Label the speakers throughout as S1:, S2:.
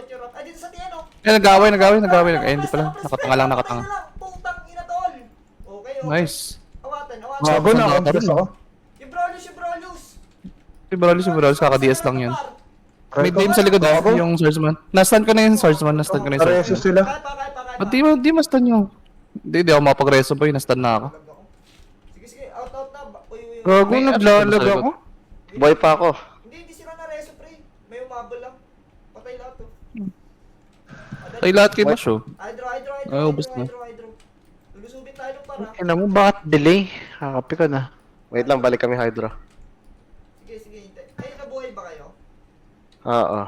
S1: umabot yung rap. Ay, dito sa tiyan, oh.
S2: Nag-away. Eh, hindi pala. Nakatanga lang.
S1: Putang ina, tol. Okay, okay.
S2: Nice.
S1: Awatan.
S3: Gago na ako, tapos ako.
S1: Yung Brolus.
S2: Si Broly, kaka-DS lang yun. May
S3: Try ko.
S2: team sa likod
S3: Gago.
S2: yung swordsman. Na-stun ko na yung swordsman.
S3: Pareso sila.
S1: Kaya
S2: Ba't di ma-stun nyo? Hindi ako mapag-reso boy. Na-stun na ako.
S1: Sige, out na. Uy.
S3: Gago,
S2: May
S3: naglalag
S2: abs-
S3: ako.
S4: Buhay pa ako.
S1: Hindi sila na reso, pre. May umabol lang. Patay lahat, to.
S2: Tay lahat kayo ba show?
S1: Hydro.
S2: Ay, ubos na.
S1: Lulusubin tayo nung para.
S3: Ina mo, bakit delay? Kakapi ka na.
S4: Wait lang, balik kami Hydra.
S1: Sige, hintay. Ay, nabuhay ba kayo?
S4: Oo.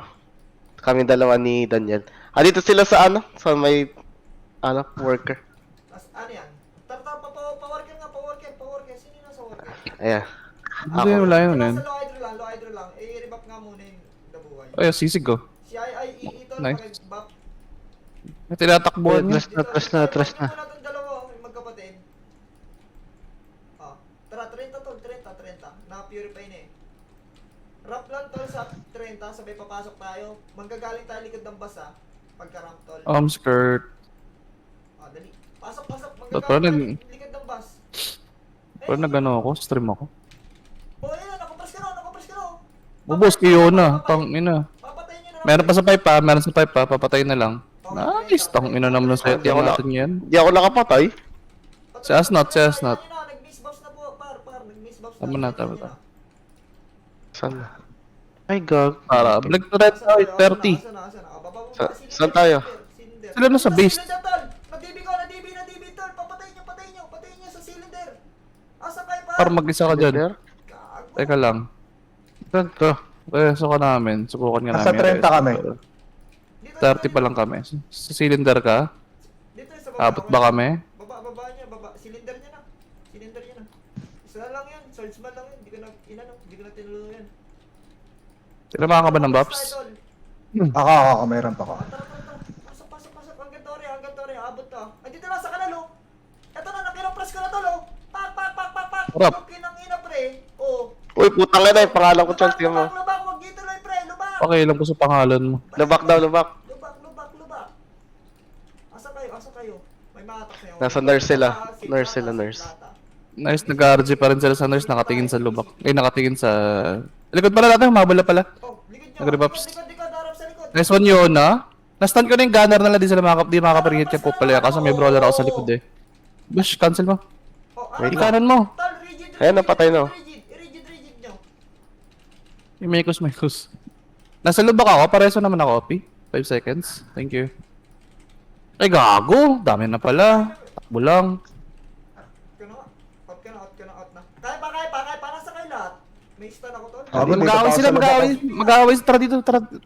S4: Kami dalawa ni Daniel. Dito sila sa ano? Sa may, worker.
S1: Ano yan? Tara, pa-worker nga, pa-worker. Sino yung nasa worker?
S4: Ayan.
S2: Hindi, wala yun eh.
S1: Nasa low hydro lang. I-rebap nga muna yung nabuhay.
S2: Ay, sisig ko.
S1: Si ito,
S2: Nice.
S1: pakibap.
S2: May tinatakbuhan niya.
S3: Atras na.
S1: Pakibap mo na itong dalawa, yung magkapatid. Tara, 30 tol, 30. Na-purify na eh. Ramp lang tol sa 30, sabay papasok tayo. Manggagaling tayo likod ng bus pagka-ramp tol.
S2: Skirt.
S1: Dali. Pasok.
S2: Parang
S1: Manggagaling tayo likod ng bus.
S2: Parang nag-ano ako, stream ako.
S1: Oh, ayun, nakapres ka na.
S2: Bubos kayo na, tang ina.
S1: Papatayin nyo na.
S2: Meron sa pipe pa, papatay na lang. Nice, tang ina naman ng sweat yung natin yan.
S4: Di ako nakapatay.
S2: Si Asnot.
S1: Nag-miss buffs na po, par. Nag-miss buffs na.
S2: Tama na.
S4: Saan?
S3: Ay, gag.
S2: Para, black to red side, 30.
S4: Saan tayo?
S2: Sila na sa base.
S1: Na-DB tol. Patayin nyo sa cylinder. Asa kayo par?
S2: Para mag-isa ka dyan.
S1: Gago.
S2: Teka lang.
S3: Saan to?
S2: Reso ka namin, subukan nga
S3: Nasa
S2: namin.
S3: 30 kami.
S1: Dito,
S2: 30 pa lang kami. Sa cylinder ka?
S1: Dito sa baba.
S2: Abot ba kami?
S1: Baba niya. Cylinder niya na. Isa na lang yan. Swordsman lang yan. Hindi ko na tinulungan yan.
S2: Tinamahan ka ba ng buffs?
S3: Ako, mayroon pa ako.
S1: Tara. Pasok. Hanggang Torre. Abot to. Ay, dito lang sa kanal, oh. Eto na, nakiropras ko na tol, oh. Pak.
S2: Rap.
S1: Kinang ina, pre. Oh.
S4: Uy, putang ina yung pangalan ko, Charles. Tingnan mo.
S1: Lubak. Huwag dito lang, pre. Lubak.
S2: Okay lang po sa pangalan mo.
S4: Lubak daw, lubak.
S1: Lubak. Asa kayo? May matak sa'yo.
S4: Nasa nurse sila.
S1: Nurse.
S2: Nice, nag-RG pa rin sila sa nurse, nakatingin sa lubak. Nakatingin sa... Likod pala natin, humabala pala.
S1: Oh, likod nyo.
S2: Nag-rebuffs.
S1: Likod, harap sa likod.
S2: Nice one yun, ha? Na-stun ko na yung gunner na lang, di makakaparingit yung po pala. Kasi may brawler ako sa likod eh. Bush, cancel mo.
S1: Oh,
S4: Wait
S2: Ikanan mo.
S1: Tol, rigid.
S4: Ayan, napatay na.
S1: Rigid nyo.
S2: Yung Mekos. Nasa lubak ako, pareso naman ako, OP. 5 seconds. Thank you. Ay, gago. Dami na pala. Takbo lang.
S1: Out ka na. Kaya pa. Nasa kayo lahat. May stun ako, tol.
S2: Mag-aaway sila. Tara dito.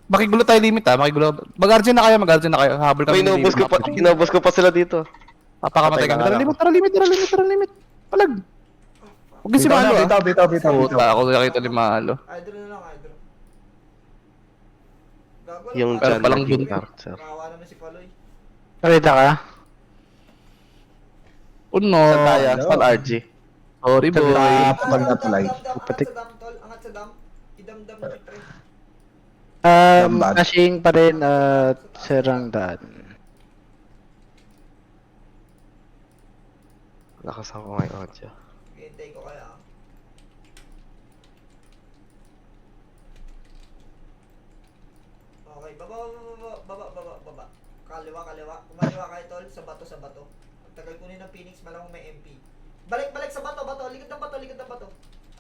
S2: Makigulo tayo limit, ha? Mag-RG na kayo. Habol kami.
S4: Uy, inubos ko pa sila dito.
S2: Papakamatay kami. Tara limit. Palag. Huwag yung si Malo, ha?
S3: Bitaw.
S2: Puta, ako nakita ni Malo.
S1: Hydro na lang. Gago lang.
S4: Yung
S2: Pero
S4: dyan.
S2: palang
S4: naging
S2: dun.
S4: archer.
S1: Kawawa naman si Paloy.
S3: Nakita ka?
S2: Uno.
S4: Saan tayo? Saan RG?
S2: Sorry, boy.
S3: Pag na-tulay.
S1: Angat sa dam. Idamdam mo, pre.
S3: Lambat.
S5: Flashing pa rin at serang daan.
S4: Nakasama ko ngayon audio.
S1: Hintay ko kaya. Okay, baba. Kaliwa. Kumaliwa kayo, tol. Sa bato. Ang tagal kunin ng Phoenix, malamang may MP. Balik sa bato. Likod ng bato.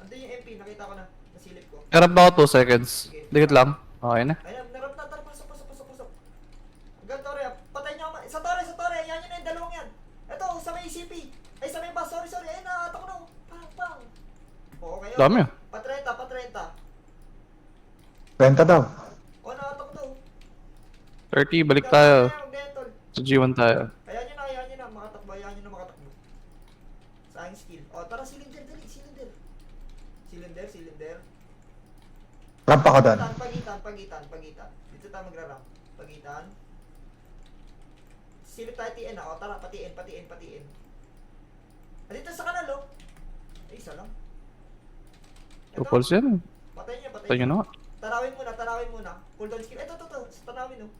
S1: Andun yung MP, nakita ko na. Nasilip ko.
S2: Harap na ako 2 seconds. Dikit lang. Okay na.
S1: Ayun, narap na. Tara, pasok. Hanggang Torre, patay niyo ako. Sa Torre. Yan yun, dalawang yan. Ito, sa may CP. Ay, sa may bus. Sorry. Ayun, nakatak ko na. Pang. Okay.
S2: Dami, ah.
S1: Pa 30.
S3: 20 daw.
S1: Nakatak ko to.
S2: 30, balik tayo.
S1: Ganyan, tol.
S2: Sa G1 tayo.
S1: Ayan nyo na. Makatakbo. Sa aking skill. Tara, cylinder. Dali, cylinder.
S3: Ramp ako doon.
S1: Pagitan. Dito tayo magra-ramp. Pagitan. Silip tayo TN na. Tara, patiin. Dito sa kanal, oh. Ay, isa lang. Ito,
S2: Tupals yan.
S1: Patay
S2: Tayo
S1: nyo.
S2: na nga.
S1: Tarawin muna. Cooldown skill. Ito. Sa tanawin, oh.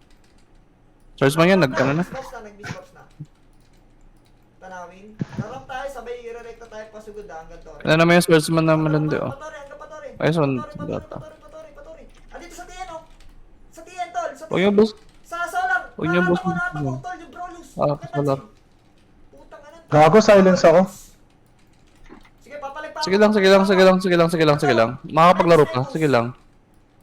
S2: Swordsman yan, nag-ano na.
S1: Nag-misbox na. Tanawin. Narap tayo, sabay i-rerekta tayo pasugod hanggang Torre.
S2: Ano naman yung swordsman na malandi oh.
S1: Patore, hanggang Patore.
S2: Ay, son,
S1: Patore. Andito sa TN, oh. Sa TN, tol. Sa
S2: Huwag
S1: TN.
S2: niyo boss.
S1: Sa solar.
S2: Huwag niyo boss.
S1: Nakakata ko, tol, yung Brolus.
S2: Ah, solar.
S1: Putang ina.
S3: Gago, silence ako.
S1: Sige, papalik pa.
S2: Sige lang. Makakapaglaro ka, sige lang.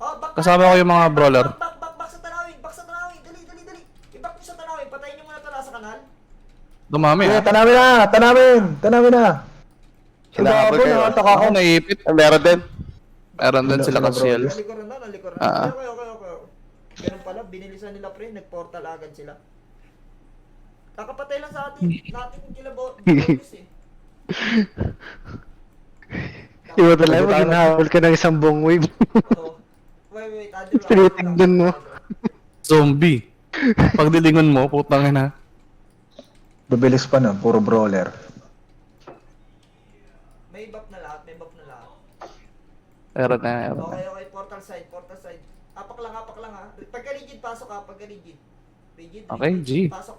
S1: Oh, back.
S2: Kasama ko yung mga brawler.
S1: Back sa Tanawin. Back sa Tanawin. Dali. I-back nyo sa Tanawin. Patayin nyo muna ito nasa kanal.
S2: Dumami
S3: Eh,
S2: ah.
S3: tanawin na.
S4: Hinahabol kayo.
S3: Nakataka ako.
S2: Ako naipit.
S4: Meron din.
S2: Meron din sila Castiel.
S1: Nalikuran na.
S2: Ah.
S1: Okay. Ganun pala, binilisan nila pre, nag-portal agad sila. Kakapatay lang sa atin, natin kila bonus eh.
S5: Iba talaga pag hinahabol ka ng isang buong wave.
S1: Oo. Wait, Adro.
S5: Tinitignan mo.
S2: Zombie. Pagdilingon mo, putang ina.
S3: Bibilis pa nun, puro brawler.
S1: May buff na lahat.
S2: Meron na.
S1: Okay, portal side. Apak lang ha. Pagka rigid, pasok ha, Rigid.
S2: Okay, G.
S1: Pasok.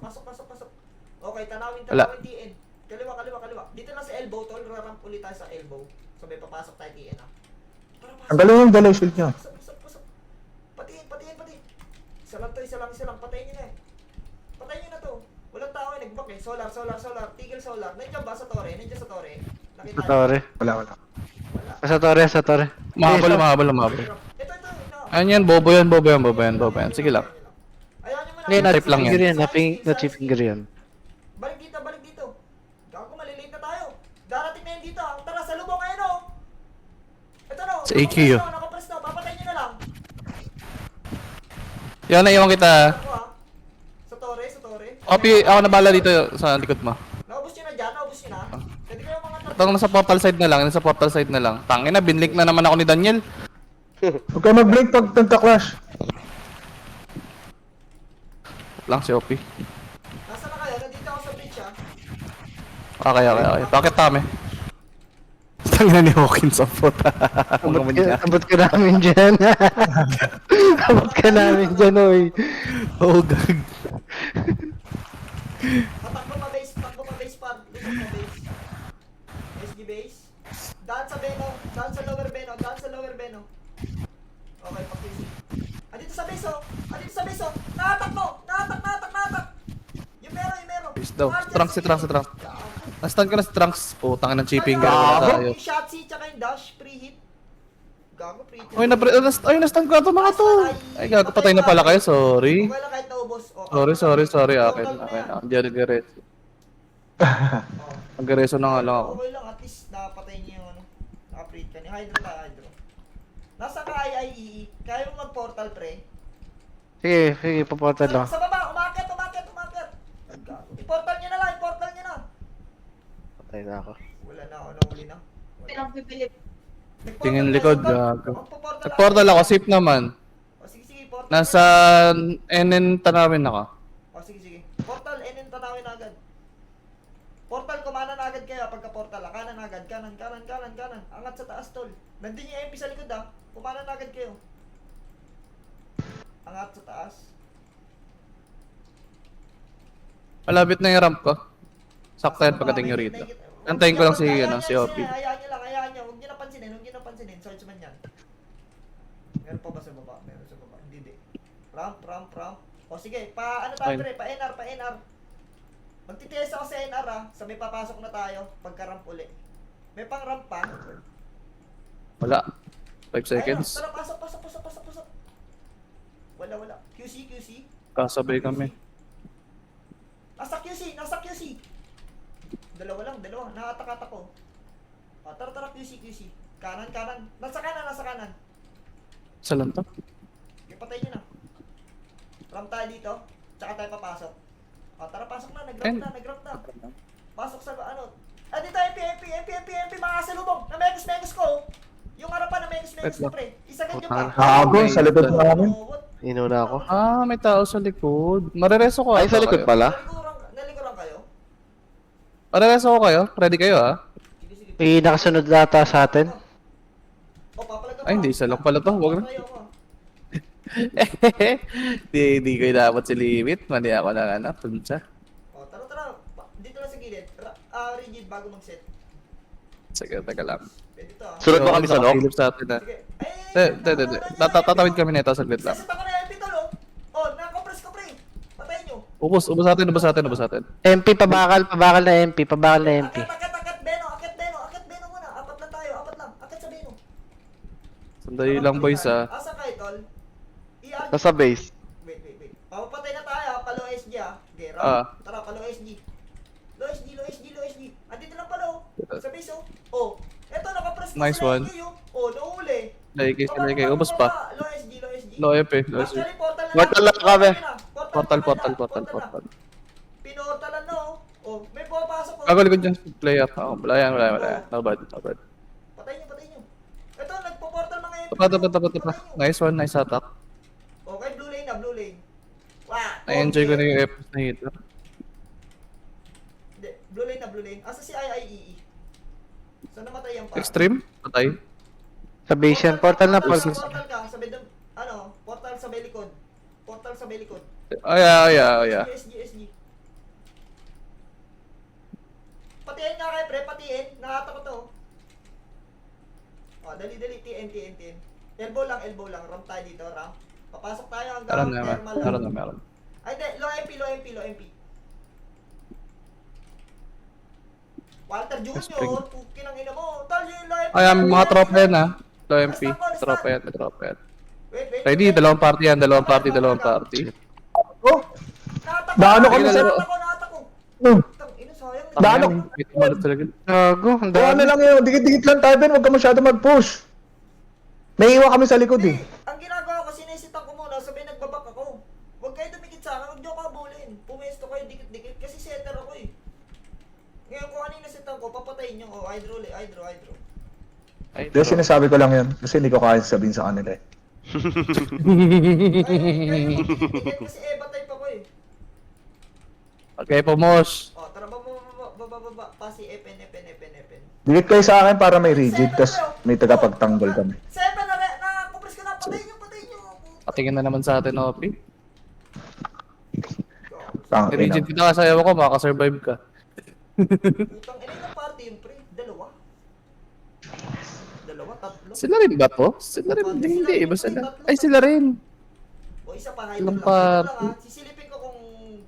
S1: Okay, tanawin,
S2: Wala.
S1: TN. Kaliwa. Dito lang sa elbow, tol. Raramp ulit tayo sa elbow. Sabay papasok tayo TN ha. Tara, pasok.
S3: Ang galing yung dalaw shield niya.
S1: Pasok. Patiin. Isa lang. Patayin nyo na eh. Patayin nyo na to. Walang tao eh, nag-back eh. Solar. Tigil solar. Nandiyan ba sa torre? Nakita
S5: Sa Torre.
S3: Wala.
S5: Sa Torre.
S2: Mahabol.
S1: Ito.
S2: Ayun yan, bobo yan. Sige lang.
S1: Ayaw nyo muna.
S5: Hindi,
S2: Type lang yan.
S5: na-finger yan. Na-finger yan.
S1: Balik dito. Gago, malilate na tayo. Darating na yun dito. Tara, sa lubong ngayon oh. Ito no.
S2: Sa AQ, oh.
S1: Nakapress na. Papatayin nyo na lang.
S2: Yan, naiwan kita.
S1: Ako ha. Sa torre.
S2: Copy, ako na bala dito sa likod mo.
S1: Naubos nyo na dyan. Pwede kayo mga
S2: Itong nasa portal side na lang. Tangin na, binlink na naman ako ni Daniel.
S3: Huwag kayo mag-blink pag nagka-clash.
S2: Lang si OP.
S1: Nasaan na kayo? Nandito ako sa bridge ha.
S2: Okay. Bakit tame? Tangin na ni Hawkins ang puta.
S5: Abot ka namin dyan. Oy.
S2: Oh, gag.
S1: Takbo pa base par. Lusot pa base. SG base. Daan sa lower beno. Okay, pakisi. Andito sa base oh. Naatak. Yung mero.
S2: Please daw.
S1: Martial,
S2: Si
S1: sige.
S2: Trunks. Nastan ka na si Trunks. Putang ina ng chipping.
S1: Gago.
S2: Gago tayo.
S1: Yung shotzi tsaka yung dash, pre-hit. Gago, pre-hit.
S2: Nastan ko na to mga to. Ay, gago, patay na pala kayo. Sorry.
S1: Okay lang kahit naubos. Okay.
S2: Sorry. Akin.
S1: Total na yan.
S2: Hindi ako nag-reso. Nag-reso na nga lang ako.
S1: Okay lang, at least nakapatay niyo yung ano. Naka-pre-hit ka. Hydro. Nasa ka IIEE. Kaya mo mag-portal, pre.
S5: Sige, paportal lang.
S1: Sa baba, umakyat. I-portal niyo na lang.
S4: Patay na ako.
S1: Wala na ako, nahuli na.
S6: Pinagpipilip.
S2: Tingin likod, gago.
S1: Magpo-portal
S2: Nag-portal ako, safe naman.
S1: O sige, portal.
S2: Nasa NN tanawin ako.
S1: O sige. Portal, NN tanawin na agad. Portal, kumanan na agad kayo pagka-portal. Kanan agad, kanan. Angat sa taas, tol. Nandun yung MP sa likod ha. Kumanan na agad kayo. Angat sa taas.
S2: Malapit na yung ramp ko. Sakto yan pagdating nyo rito. Antayin ko lang si OP.
S1: Hayaan nyo. Huwag nyo napansinin. Swordsman yan. Meron pa ba sa baba? Meron sa baba. Hindi. Ramp. O sige, ano tayo pre? Pa NR. Magtitiis ako sa NR ha. Sa may papasok na tayo. Pagka-ramp uli. May pang-ramp pa.
S2: Wala. 5 seconds.
S1: Ayun, tara, pasok. Wala. QC.
S2: Kasabay kami.
S1: Nasa QC. Dalawa lang. Nakatak ko. O, tara, QC. Kanan. Nasa kanan.
S2: Isa lang to.
S1: Ipatay nyo na. Ramp tayo dito. Tsaka tayo papasok. O, tara, pasok na. Nag-ramp na. Pasok sa ano. Dito, MP, mga salubong. Na megus ko. Yung harapan na megus ko, pre. Isagad nyo pa.
S3: Gago, sa likod namin.
S4: Inuna ako.
S2: May tao sa likod. Marereso ko.
S4: Ay, sa likod pala.
S1: Nalikuran kayo?
S2: Marereso ko kayo. Ready kayo
S1: Sige.
S5: May nakasunod data sa atin.
S1: O, papalag ka pa.
S2: Ay, hindi. Isa lang pala to. Huwag na.
S1: Tayo ako.
S2: Di ko dapat si limit. Mali ako ng ano, punsa.
S1: O, tara. Dito lang sa gilid. Rigid bago mag-set.
S2: Sige, teka lang.
S1: Pwede to
S4: Sunod ba kami sa lock?
S2: Philip sa atin na.
S1: Sige.
S2: Hindi. Tatawid kami nito, saglit lang.
S1: Sasita ka na MP tol, oh. Oh, nakakompress ko, pre. Patayin nyo.
S2: Ubus natin.
S5: MP, pabakal na MP.
S1: Akit, Beno muna. Apat lang tayo. Akit sa Beno.
S2: Sandali lang boys ah.
S1: Asa kayo, tol? I-argue.
S4: Nasa base.
S1: Wait. Papapatay na tayo, ha? Palo SG, ha? Gera.
S2: Ah.
S1: Tara, palo SG. Low SG. Andito lang palo. Sa base, oh. Oh. Eto, nakapress ko
S2: Nice
S1: sa
S2: one.
S1: SG, oh. Oh, nahuli.
S2: Like,
S1: Baba,
S2: ubus pa.
S1: Low SG.
S2: Low EP.
S1: Actually, portal na
S4: Portal lang kami.
S2: Portal.
S1: Pinortalan na, oh. Oh, may pumapasok, oh.
S2: Gago likod dyan. Player. Oh, wala yan. Nabad.
S1: Patay nyo. Ito, nagpo-portal mga MP.
S2: Tapat.
S1: Patay nyo.
S2: Nice one, nice attack.
S1: Okay, blue lane. Wah!
S2: Na-enjoy ko na yung Fs na hito.
S1: Hindi, blue lane. Asa si IIEE? Saan namatay yan pa?
S2: Extreme? Patay.
S5: Sa base yan. Portal na.
S1: Portal ka, sabi dun, portal sa may likod.
S2: Ay.
S1: SG. Patiin nga kayo, pre, patiin. Nakata ko to. Oh, dali, TN. Elbow lang. Ramp tayo dito, ramp. Papasok tayo hanggang thermal lang.
S2: Meron.
S1: Ay, hindi, low MP. Walter Jr., pukin ang ina mo. Tol, yung low MP.
S2: Ay, mga tropa yan ah. Low MP. Tropa yan.
S1: Wait.
S2: Ready? Dalawang party yan. Dalawang party.
S3: Oh,
S1: Nakata
S3: Daano kami sa...
S1: Nakata ko.
S3: Oh,
S1: Tang ina, sayang.
S3: Dano.
S2: Wait, umalit talaga.
S5: Gago, ang
S3: kaya
S5: dami.
S3: na lang yun. Dikit-dikit lang tayo, Ben. Huwag ka masyado mag-push. May iwan kami sa likod eh.
S1: Ang ginagawa ko, sinisitan ko muna, sabi nagbabak ako. Huwag kayo dumikit sa akin, huwag nyo kabulin. Pumesto kayo dikit-dikit, kasi setter ako eh. Ngayon kung ano yung nasitan ko, papatayin nyo ko. Hydro.
S3: Hindi, sinasabi ko lang yun. Kasi hindi ko kaya sabihin sa kanila eh.
S1: Dikit kasi Eva type ako eh.
S2: Okay, pumos.
S1: O, tara, baba. Pasi, FN.
S3: Dikit kayo sa akin para may rigid, tas may tagapagtanggol kami.
S1: 7 na, compress ko na, patayin nyo.
S2: Patingin na naman sa atin, OP.
S3: Tangin
S2: Rigid kita kasayaw ko, makakasurvive ka.
S1: Putang ina ng party yun, pre. Dalawa, tatlo.
S2: Sila rin ba to? Sila rin. Hindi, iba sila. Ay, sila rin.
S1: O, isa pa,
S2: Ilang
S1: hydro lang.
S2: party?
S1: Hydro lang, ha. Sisilipin ko kung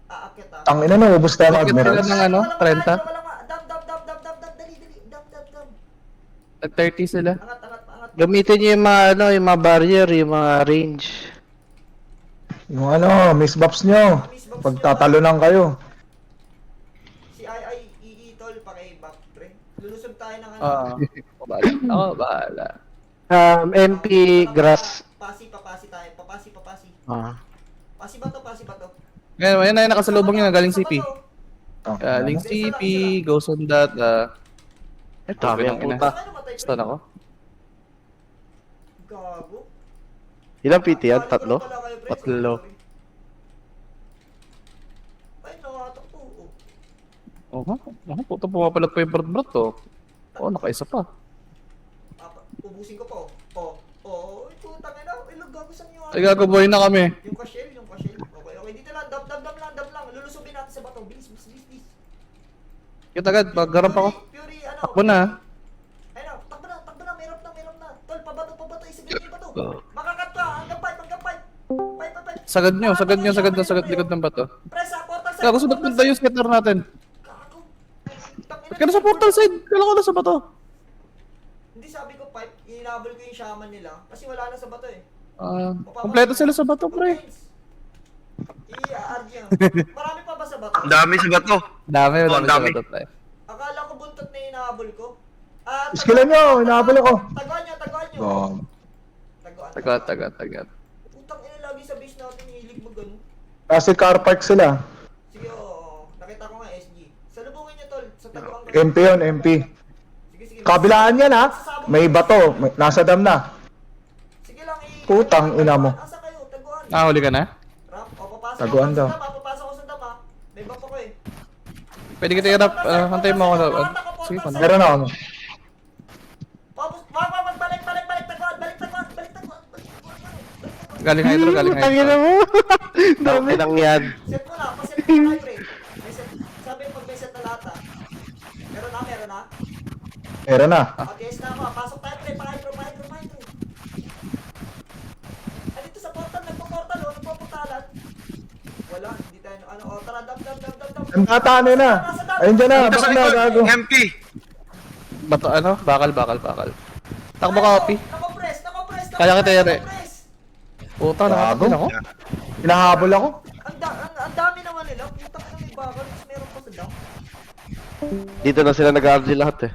S1: aakit, ha.
S3: Tangin na, ubus tayo ng
S2: Bakit
S3: admiral.
S2: sila ng ano? 30?
S1: Dam. Dali. Dam.
S2: At 30 sila.
S1: Angat.
S5: Gamitin nyo yung mga, yung mga barrier, yung mga range.
S3: Yung miss bops nyo. Pagtatalunan kayo.
S1: Si IIEE tol, paki-back, pre. Lulusog tayo ng ano.
S2: Bahala.
S5: MP grass.
S1: Papasi tayo. Papasi.
S5: Ah.
S1: Pasi ba to?
S2: Ngayon, yan nakasalubong yun, galing CP.
S3: Tangin
S2: Galing
S3: na.
S2: CP, goes on that.
S4: Dami ang puta.
S2: Stun ako.
S1: Gago.
S4: Ilang PT yan? Tatlo?
S2: Tatlo.
S1: Ay, nakatak po.
S2: Puto pumapalag pa yung brot to. Nakaisa pa.
S1: Ubusin ko po. Ito, tangina. Ilog gago sa inyo.
S2: Ay, gagaboy na kami.
S1: Yung ka-shell. Okay. Dito lang. Dab lang. Lulusubin natin sa bato. Bilis.
S2: Kita agad, paggarap ako.
S1: Fury,
S2: Takbo na.
S1: Ayun, takbo na. Merap na. Tol, pabato. Isa ganyan yung bato. Makakat ka. Hanggang pipe. Pipe.
S2: Sagad nyo, likod ng bato.
S1: Press, portal side.
S2: Gago, sunod na yung scatter natin.
S1: Gago.
S2: Ba't ka na sa portal side? Kala ko na sa bato.
S1: Hindi, sabi ko pipe, inabol ko yung shaman nila. Kasi wala na sa bato eh.
S2: Kompleto sila sa bato, pre.
S1: I-argue. Marami pa ba sa bato?
S6: Dami sa bato.
S2: Dami sa
S6: dami.
S2: bato, pre.
S1: Akala ko buntot na yung inahabol ko.
S3: Iskilan nyo, inahabol ako.
S1: Taguan nyo.
S3: Oh,
S2: Tagat.
S1: Putang ina lagi sa base natin, hilig mo ganun.
S3: kasi car park sila.
S1: Sige, oo. Nakita ko nga SG. Salubungin nyo tol, sa taguan ko.
S3: MP yun, MP.
S1: Sige.
S3: Kabilaan yan ha. May bato, nasa dam na.
S1: Sige lang,
S3: Putang ina mo.
S1: Asa kayo, taguan.
S2: Huli ka na?
S1: Rap, papasok
S3: Taguan
S1: ako
S3: daw.
S1: sa dam, papasok ako sa dam ha. May bump ako eh.
S2: Pwede kita i-rap. Hantay mo ako. Sige pa na.
S3: Meron ako.
S1: Balik, taguan.
S2: Galing hydro, galing
S5: Tangina
S2: hydro.
S5: mo.
S4: Okay lang yan.
S1: Set mo na, paset mo na pre. May set, sabi pag may set na lahat ah. Meron na, meron na.
S3: Meron na.
S1: Okay, na ako. Pasok tayo pre, pa-hydro. Ay, dito sa portal, nagpo-portal oh, nagpo-portalan. Wala, hindi tayo, ano, oh, tara, dam.
S3: Ang bata ano na. Ayun dyan na. Bak na, gago.
S2: Bato ano? Bakal. Takbo ka, Opi.
S1: Nako-press.
S2: Kaya kita, Yere. Puta,
S3: Gago.
S2: nakakatin ako.
S3: Hinahabol ako.
S1: Ang dami naman nila. Putang ina may bakal, tapos meron pa sa dam.
S4: Dito na sila nag-RG lahat eh.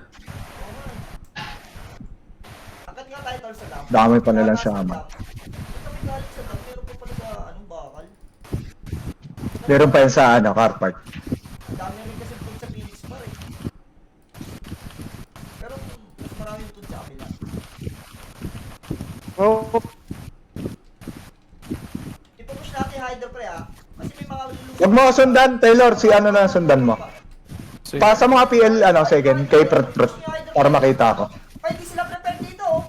S1: Akit nga tayo tol sa dam.
S3: Dami pa nilang
S1: Wala sa
S3: syama.
S1: dam. Pagka may galing sa dam, meron pa pala sa anong bakal.
S3: Meron pa yun sa ano, car park.
S1: Ang dami rin kasi dun sa Phoenix Bar eh. Pero mas maraming dun sa kabila.
S5: Oh,
S1: Ipupush natin yung Hydro pre ah. Kasi may mga luluso.
S3: Huwag mo ako sundan, Taylor. Si ano na sundan mo.
S2: Sige.
S3: Pasa mga PL, ano, second, kay Prut para makita ako.
S1: Ay, di sila prepare dito oh.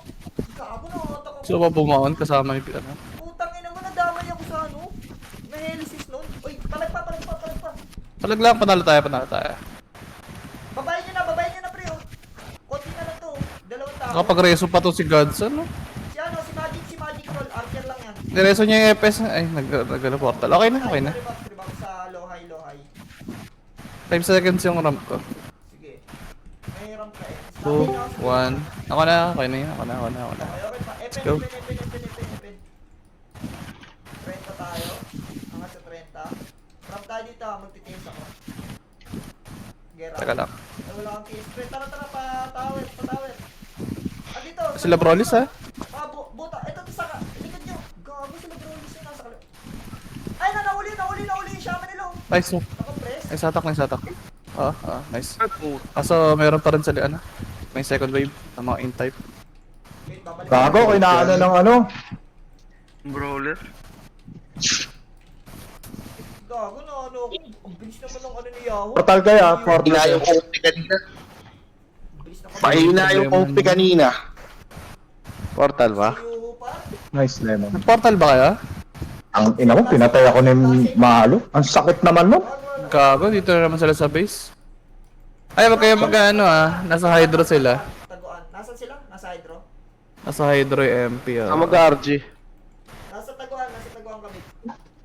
S1: Gago na, utak ako.
S2: So, pa bumaon kasama ni ano?
S1: Putang ina mo, nadamay ako sa ano. May helicis nun. Uy, palag pa.
S2: Palag lang, panalo tayo.
S1: Babayin nyo na pre oh. Konti na lang to. Dalawang tao.
S2: Nakapag-reso pa to si Godson, no?
S1: Si Magic Roll, archer lang yan.
S2: Nireso niya yung EPS. Ay, nag-portal. Okay na.
S1: Rebox sa low-high.
S2: 5 seconds yung ramp ko.
S1: Sige. May ramp ka eh.
S2: 2, 1. Ako na. Okay na yun. Ako na.
S1: Okay pa.
S2: Let's go.
S1: Epen. 30 tayo. Angat sa 30. Ramp tayo dito, magtitiis ako. Gera.
S2: Teka lang.
S1: Ay, wala kang tiis. Pre, tara, patawid. Dito.
S2: Sila Brolis, ha?
S1: Buta. Ito, sa likod nyo. Gago sila Brolis yung nasa kalip. Ay, nahuli yung shaman nila.
S2: Nice, no?
S1: Nakapress.
S2: Nice attack. Nice. Kaso, meron pa rin sa ano? May second wave ng mga in-type.
S1: Wait, babalik.
S3: Gago, kinaano ng ano.
S1: Gago na ano. Ang bilis naman ng ano ni Yahoo.
S3: Portal kaya, portal.
S6: Ina yung OP kanina.
S1: Bilis na
S6: Mahina yung OP kanina.
S4: Portal ba?
S1: Yahoo pa.
S3: Nice lemon.
S2: Portal ba kaya?
S3: Ang ina mo, pinatay ako ni Mahalo. Ang sakit naman mo.
S2: Gago, dito na naman sila sa base. Ay, wag kayo mag-ano nasa hydro sila.
S1: Taguan. Nasaan sila? Nasa hydro?
S2: Nasa hydro yung MP
S4: Ang mag-RG.
S1: Nasa taguan kami.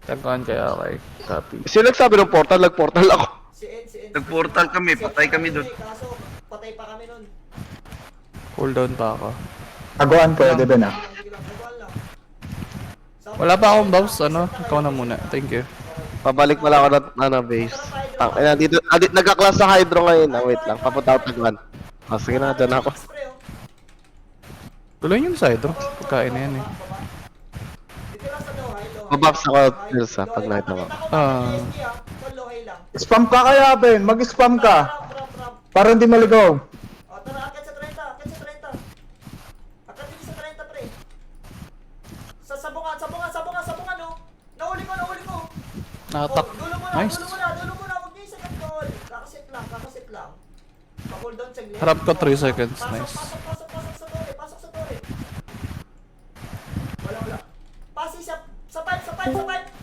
S2: Tagaan kaya okay. Copy.
S4: Sino nagsabi ng portal? Nag-portal ako.
S1: Si N.
S6: Nag-portal kami, patay kami dun.
S1: Kaso, patay pa kami nun.
S2: Cooldown pa ako.
S3: Taguan pwede din ah.
S1: Sige lang, taguan lang.
S2: Wala pa akong buffs, ano? Ikaw na muna. Thank you.
S4: Pabalik pala ako na base. Ay, dito, nagka-class sa Hydro ngayon. Wait lang, papunta ako Taguan. Sige na, dyan ako.
S2: Tuloy nyo sa hydro. Pagkain na yan eh.
S1: Dito lang sa low-high.
S4: Mabuffs ako, Elsa, pag nakita mo.
S1: Low-high lang.
S3: Spam ka kaya, Ben. Mag-spam ka.
S1: Ramp.
S3: Para hindi maligaw.
S1: O, tara, akit sa 30. Akit dito sa 30, pre. Sabungan, no? Nahuli ko.
S2: Nakatak.
S1: Dulo mo
S2: Nice.
S1: na. Huwag niyo isang tol. Kakasit lang. Pa-hold down saglit.
S2: Harap ko 3 seconds.
S1: Pasok,
S2: Nice.
S1: pasok sa tore. Wala. Pasi sa pipe.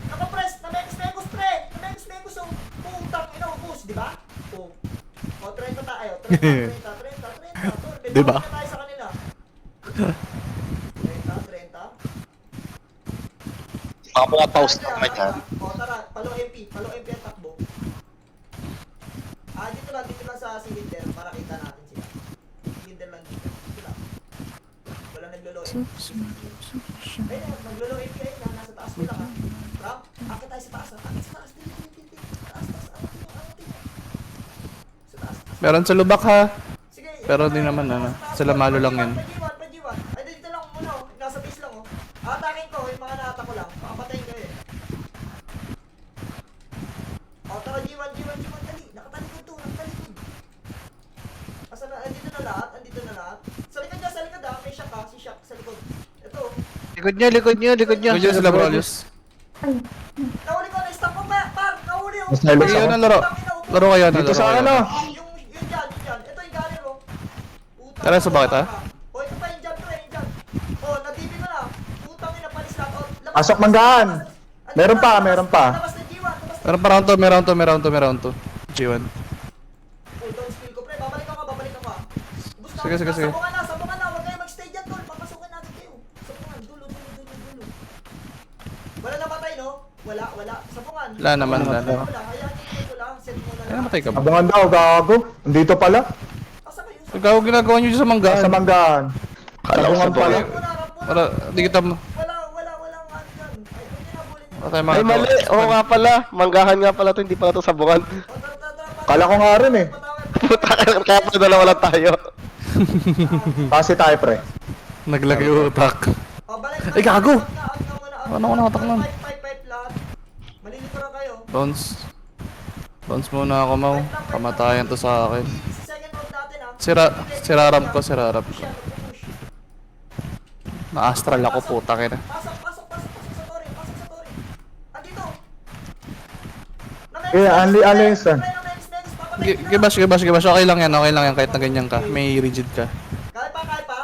S1: Nakapress. Namekus, pre. Namekus, oh. Putang ina, ubus, di ba? Oh. O, 30 tayo. 30. Tol,
S2: Di ba?
S1: tayo sa kanila. 30.
S6: Mga pause na naman yan.
S1: O, tara. Palo MP ang takbo. Dito lang sa cylinder para kita natin sila. Cylinder lang dito. Dito lang. Wala naglolo MP. Ayun, naglolo MP. Ayun, nasa taas nila ha. Ram, akit tayo sa taas. Dito. Taas. Sa taas.
S2: Meron sa lubak ha.
S1: Sige.
S2: Pero di naman sila malo lang yan.
S1: Pajiwan. Ay, dito lang muna oh. Nasa base lang oh. Atakin ko, yung mga nata ko lang. Pakapatayin ko eh. O, tara, G1. Dali. Nakatalikod to. Asa na? Andito na lahat. Sa likod ha. May shock ha. Si shock sa likod. Ito.
S5: likod nyo.
S2: Medyo sila Brolis.
S1: Nahuli ko. Na-stop ko pa. Nahuli oh.
S3: Mas nalabas
S2: Kayo
S3: ako.
S2: na laro. Laro kayo na.
S3: Dito
S2: laro
S3: sa
S2: kayo
S3: ano?
S2: na.
S1: Yung dyan. Ito yung galing oh. Putang
S2: Tara, subakit, ha?
S1: O, ito pa yung dyan. O, natibi ko na. Putang ina, palis lahat. O, labas
S3: Pasok manggahan. Meron pa, meron pa.
S1: Labas na G1, labas na.
S2: Meron pa round 2, may round 2. G1.
S1: Oh, don't skill ko, pre. Babalik ako, babalik ako. Bus na,
S2: Sige,
S1: bus
S2: sige,
S1: na.
S2: sige.
S1: Sabungan na. Huwag kayo mag-stay dyan, tol. Papasukin natin kayo. Sabungan, dulo. Wala namatay, no? Wala. Sabungan.
S2: Wala naman, wala naman.
S1: Hayaan nyo yung wala. Set muna
S2: Ay,
S1: lang.
S2: namatay ka ba?
S3: Abangan daw, gago. Nandito pala.
S1: Asa kayo?
S2: Ikaw, ginagawa nyo dyan sa
S3: Sa
S2: manggahan.
S3: manggahan.
S4: Kala ko sa
S3: Sabungan pala.
S4: boy.
S2: Para, di kita mo.
S1: Walang ano dyan. Ay, huwag nyo nabulin nyo.
S2: Wala tayong
S4: Ay,
S2: magagawa.
S4: mali. Oo nga pala. Manggahan nga pala to, hindi pala to sabungan.
S3: Kala ko nga rin eh.
S4: Puta, kaya pala dalawa lang tayo.
S3: Kasi tayo, pre.
S2: Naglagay utak.
S1: Oh, balik.
S2: Ay, gago!
S1: Ano
S2: Ano ko nakatak nun?
S1: Pipe lahat. Malilito na kayo.
S2: Bounce muna ako, Mau. Kamatayan to sa akin.
S1: Sa second round natin, ha?
S2: Siraram ko.
S1: Push yan, push.
S2: Na-astral ako, puta kina.
S1: Pasok sa tori. Andito.
S3: Ano yung stand?
S2: Gibash. Okay lang yan. Kahit na ganyan ka. May rigid ka.
S1: Kaya pa.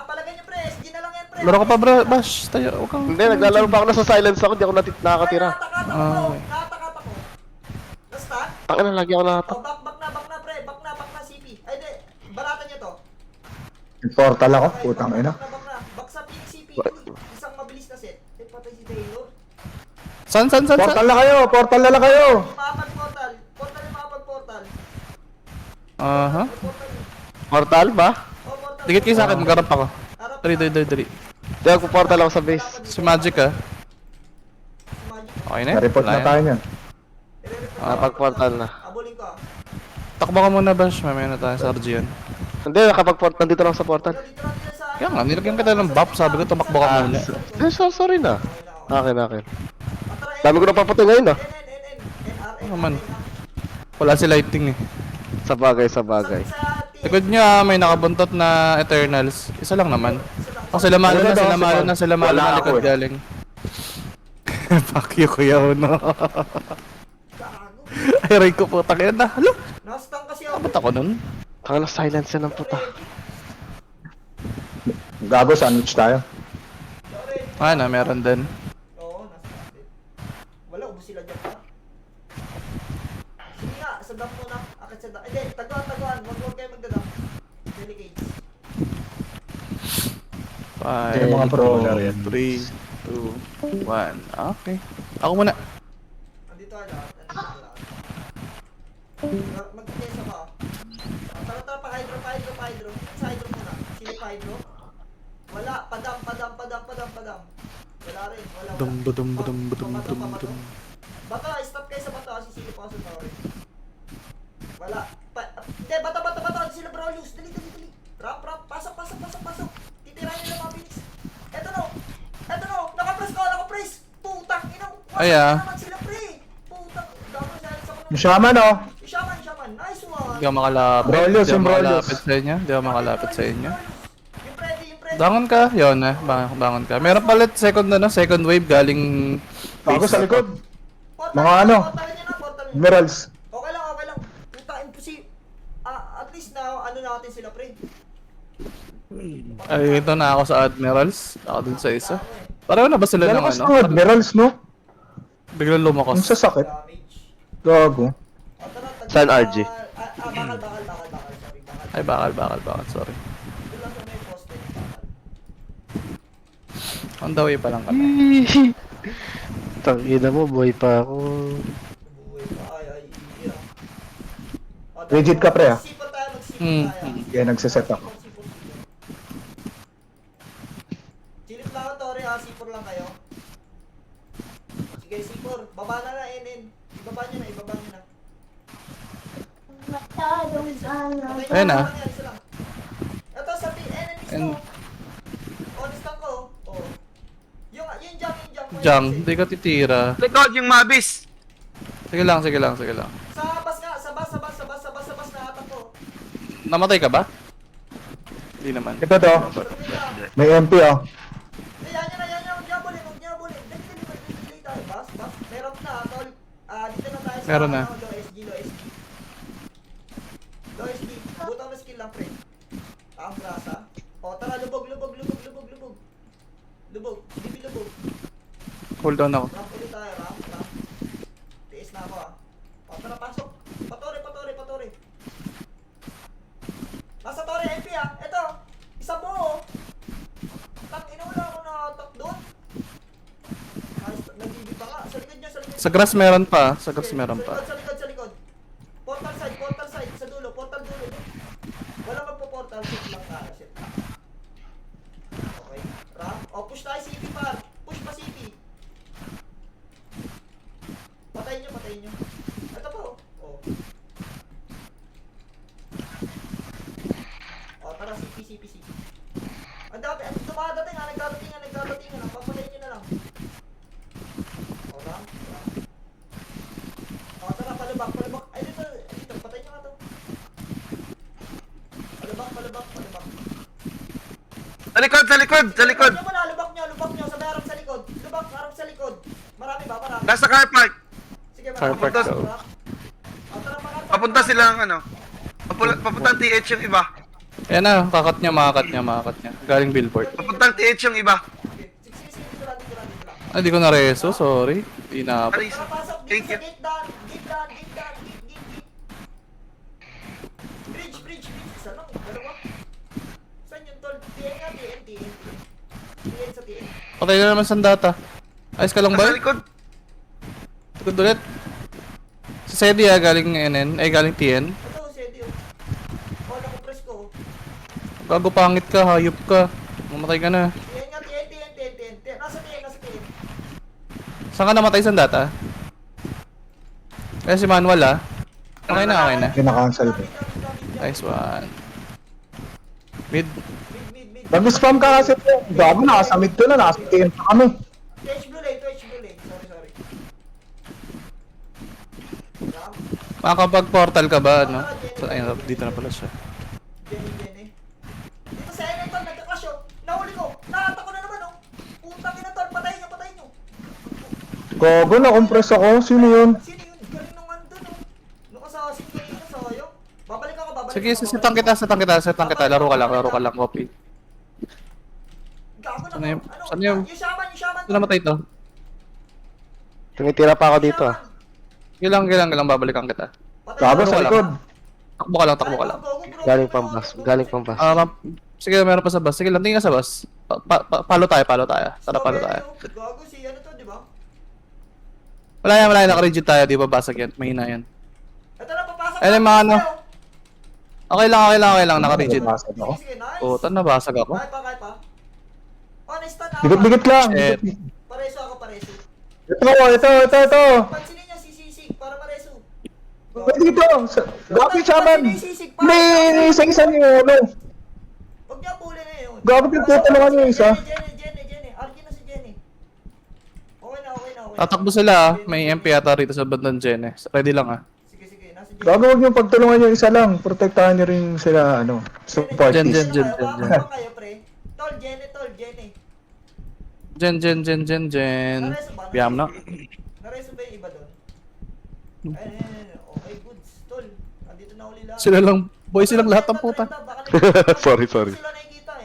S1: Palagay niyo, pre. SG na lang yan, pre.
S2: Laro ka pa, bro. Bash. Tayo. Huwag kang...
S4: Hindi, naglalaro pa ako na sa silence ako, di ako nakakatira.
S1: Nakatakata ko. Basta?
S4: Tangin na, lagi ako nakatak.
S1: Oh, back na, pre. Back na, CP. Ay, di. Baratan niyo to.
S3: Portal ako, putang ina.
S1: Back sa Phoenix CP. Isang mabilis na set. Eh, patay si Taylor.
S2: San?
S3: Portal na kayo, portal na lang kayo.
S1: Makapag-portal. Portal yung makapag-portal.
S2: Aha.
S1: Portal yun.
S4: Portal ba?
S1: Oh, portal.
S2: Dikit kayo sa akin. Magkarap ako.
S1: Harap
S2: Dali.
S4: Hindi, magpo-portal ako sa base.
S2: Si Magic, ah.
S1: Magic.
S2: Okay na?
S3: Na-report
S2: Wala
S3: na
S2: yan.
S3: tayo niyan.
S4: Nakapag-portal na.
S1: Abulin ko, ah.
S2: Takbo ka muna, Bash. Mamaya na tayo sa RGN.
S4: Hindi, nakapag-portal. Nandito lang sa portal.
S1: Dito lang sa...
S2: Kaya nga, nilagyan kita ng buff. Sabi ko, tumakbo ka muna.
S4: Sorry na. Akin.
S1: Patara,
S4: Dami ko na papatay ngayon ah.
S1: NRN.
S2: Ano man. Wala si lighting eh.
S4: Sa bagay.
S1: Sa
S2: Likod niya, may nakabuntot na Eternals. Isa lang naman. Oh, sila malo na likod galing. Fuck you, Kuya Uno. Ay, ray ko po, takin na. Hala,
S1: Nastang kasi ako.
S2: ba't ako nun?
S4: Tanga na silence yan ng puta.
S3: Gago, sandwich tayo.
S2: Ah, na, meron din.
S1: Oo, nastang din. Wala, ubos sila dyan pa. Sige nga, sa dump muna. Akit sa dump. Hindi, taguan. Huwag kayo magdadump. Delicates.
S2: 5,
S3: Yung mga pro.
S2: 3, 2, 1. Okay. Ako muna.
S1: Andito lahat. Magkikesa ka. Tara, pa-hydro. Sa hydro muna. Sino pa-hydro? Wala, padam. Wala rin, wala.
S2: Dum.
S1: Bato, stop kayo sa bato. Sisilip ako sa tower. Wala. Hindi, bato. Sila Brolius. Dali. Rap. Pasok. Titirahin nila mga Phoenix. Eto no. Naka-press. Putang ina.
S2: Ay, ah.
S1: Naman sila, pre. Putang. Gawin sa sa
S3: Yung shaman, oh.
S1: Shaman. Nice one.
S2: Hindi ako makalapit.
S3: Brolius,
S2: Hindi ako
S3: yung Brolius.
S2: makalapit sa inyo. Hindi ako makalapit sa inyo.
S1: Yung Freddy.
S2: Bangon ka, yun eh. Bangon ka. Meron palit second wave galing
S3: Gago sa likod.
S1: Portal
S3: Mga
S1: niya,
S3: ano?
S1: Portal niya.
S3: Emeralds.
S1: Okay lang. Puta, imposible. At least na ano natin sila, pre.
S2: Ay, ito na ako sa Admirals. Ako dun sa isa. Pareho na ba sila ng
S3: Lalakas
S2: ano?
S3: ng Admirals, no?
S2: Biglang
S3: Ang
S2: lumakas.
S3: sasakit.
S1: Damage.
S3: Gago.
S4: Saan, RG?
S1: Bakal. Sorry, bakal.
S2: Ay, bakal. Sorry.
S1: Ito lang sa may poste. Bakal.
S2: On the way pa lang kami.
S5: Tangina mo, boy pa ako.
S1: Buhay pa. Ay.
S3: Rigid ka, pre, ah.
S1: Magsipon tayo.
S3: Kaya nagsiset ako.
S1: Silip lang ako, Tori, ha? Sipor lang kayo. Sige, sipor. Baba na, NN. Ibaba nyo na.
S2: Ayun na.
S1: Ito, sa enemies
S2: And-
S1: ko. Honest lang ko. Oh. Yung jump.
S2: Jang, hindi ka titira.
S6: Likod yung mabis!
S2: Sige lang.
S1: Sa bas na atak ko.
S2: Namatay ka ba? Hindi naman.
S3: Ito to. May MP, oh.
S1: Yan. Huwag niya bulin. Dali tayo. Bas. Meron na, tol. Dito na tayo sa
S2: Meron na.
S1: low SG. Low SG. Butang na skill lang, pre. Ang brasa. O, tara, lubog. Lubog. Bibi lubog.
S2: Hold down ako.
S1: Ramp ulit tayo, ramp. Tiis na ako O, tara, pasok. Patore. Nasa tore, MP Ito. Isa buo. Ina, wala ako na-attack doon. Ayos, nagbibi pa nga. Sa likod niya.
S2: Sa grass meron pa. Sa grass meron pa.
S1: Sa likod. Portal side. Sa dulo. Portal dulo. Wala magpo-portal. Shit lang tayo. Shit. Okay. Ramp. O, push tayo CP par. Push pa CP. Patayin nyo. Ito po. O, tara, CP. Ang dumadating nagdadating. Papatayin nyo na lang. O, ramp. O, tara, palubak. Ay, dito, patayin nyo nga to. Palubak.
S6: Sa likod!
S1: Lubak nyo. Sa may harap sa likod. Harap sa likod. Marami ba?
S6: Nasa car park!
S1: Sige,
S2: Car park
S1: marami.
S2: daw.
S1: O, tara,
S6: Papunta silang papuntang TH yung iba.
S2: Ayan na, makakat niya. Galing billboard.
S6: Papuntang TH yung iba.
S1: Sige, dito lang.
S2: Ay, di ko na-reso, sorry. Di na
S6: Aris,
S1: Tara, pasok
S6: thank
S1: dito
S6: you.
S1: sa gate done. Bridge. Isa lang, dalawa. Saan yung tol? TN sa TN.
S2: Patay na naman sandata. Ayos ka lang ba?
S6: Nasa likod.
S2: Good ulit. Si Sedi galing NN, galing TN.
S1: Ito, Sedi nakupress ko.
S2: Gago pangit ka, hayop ka. Mamatay ka na.
S1: TN nga, TN. Nasa TN.
S2: Saan ka namatay sandata? Si Manuel Okay na.
S3: Kinakancel ko.
S2: Nice one. Mid.
S1: Mid.
S3: Nag-spam ka kasi po. Gago, nasa mid ko na, nasa TN pa kami.
S1: TH blue lane. Sorry. Ramp.
S2: Makakapag-portal ka ba, ano? Ayun, dito na pala siya.
S1: Jenny. Dito sa NN tol, nagka-clash Nahuli ko. Nakata ko na naman Putang ina tol, patayin nyo.
S3: Gago, na-compress ako. Sino yun?
S1: Sino yun? Galing nung andun Nung assassin kanina, sayang. Babalik ako.
S2: Sige, setang kita. Laro ka lang, copy.
S1: Gago na
S2: Ano yun?
S1: ko.
S2: Saan yun?
S1: Yung shaman.
S2: Sino namatay to?
S4: Tumitira pa ako dito.
S2: Gilang, babalikan kita.
S3: Gago, sa
S2: Wala.
S3: likod.
S2: Takbo ka lang.
S4: Galing pang bus.
S2: Sige, meron pa sa bus. Sige lang, tingin ka sa bus. Palo tayo. Tara, palo tayo.
S1: Gago si ano to, di ba?
S2: Wala yan, naka-rigid tayo. Di ba basag yan? Mahina yan.
S1: Ito na, papasok.
S2: Ayun, yung mga ano. Okay lang, naka-rigid.
S3: Basag ako.
S1: Sige, nice.
S2: Puta, nabasag ako.
S1: Kaya pa. Nice na.
S3: Dikit lang.
S2: Shit.
S1: Pareso ako.
S3: Ito.
S1: Pansinin niyo si Sisig para pareso.
S3: Pwede dito. Gago yung shaman.
S1: Sisig
S3: Hindi, isa niyo.
S1: Huwag niya puli na yun.
S3: Gago, pinagtutulungan niyo isa.
S1: Jenny. Arkin na si Jenny. Okay na.
S2: Tatakbo sila. May MP ata rito sa bandang Jen. Ready lang
S1: Sige, nasa Jenny.
S3: Gago, huwag niyo pagtulungan yung isa lang. Protektahan niyo rin sila, support
S2: Jen.
S3: list.
S1: Baka kayo, pre. Tol, Jenny.
S2: Jen. Biyam na.
S1: Nareso ba yung iba doon? Ayun. Okay, goods. Tol, andito na uli lang.
S2: Sila lang. Boy, silang lahat ng puta.
S4: Sorry.
S1: Sila nakikita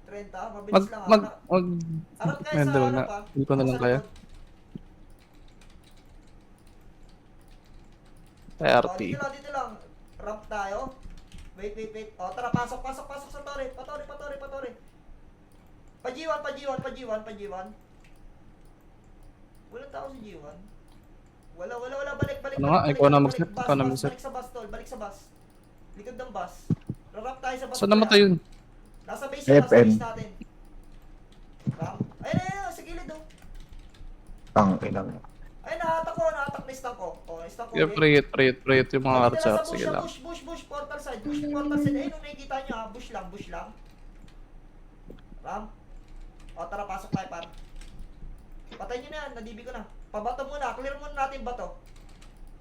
S1: 30, mabilis lang. Harap kayo sa
S2: Medal na.
S1: harap
S2: Hindi ko na lang kaya. RT.
S1: Dito lang. Ramp tayo. Wait. Tara, pasok sa tore. Patore. Pa-G1. Walang tao si G1. Wala. Balik.
S2: Ano nga? Ikaw na mag-set.
S1: Balik sa bus, tol. Balik sa bus. Likod ng bus. Rarap tayo sa bus.
S2: Saan namatay yun?
S1: Nasa base
S3: FM.
S1: natin. Ramp. Ayun, sa gilid
S3: Tang ilang.
S1: Ay, nahatak na stun ko. Stun ko.
S2: Sige, prayit yung mga archer. Sige lang.
S1: Bush, portal side. Ayun, nung nakikita nyo bush lang. Ram. Tara, pasok tayo, par. Patay nyo na yan, nadibi ko na. Pabato muna, clear muna natin bato.